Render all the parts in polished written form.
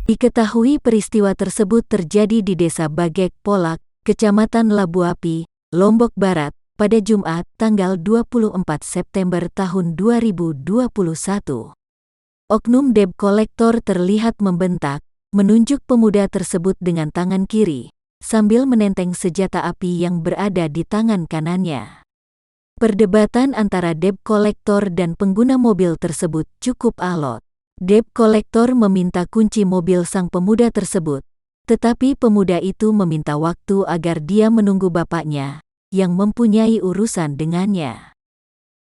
Diketahui peristiwa tersebut terjadi di Desa Bagek Polak, Kecamatan Labu Api, Lombok Barat, pada Jumat, tanggal 24 September tahun 2021. Oknum debt collector terlihat membentak, menunjuk pemuda tersebut dengan tangan kiri, sambil menenteng senjata api yang berada di tangan kanannya. Perdebatan antara debt collector dan pengguna mobil tersebut cukup alot. Debt collector meminta kunci mobil sang pemuda tersebut, tetapi pemuda itu meminta waktu agar dia menunggu bapaknya, yang mempunyai urusan dengannya.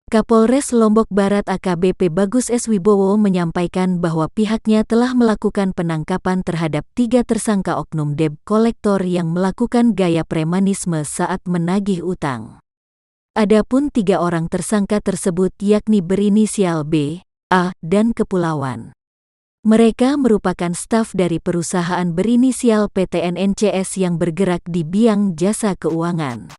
Kapolres Lombok Barat AKBP Bagus S. Wibowo menyampaikan bahwa pihaknya telah melakukan penangkapan terhadap 3 tersangka oknum debt collector yang melakukan gaya premanisme saat menagih utang. Adapun 3 orang tersangka tersebut yakni berinisial B, A, dan Kepulauan. Mereka merupakan staf dari perusahaan berinisial PTNNCS yang bergerak di bidang jasa keuangan.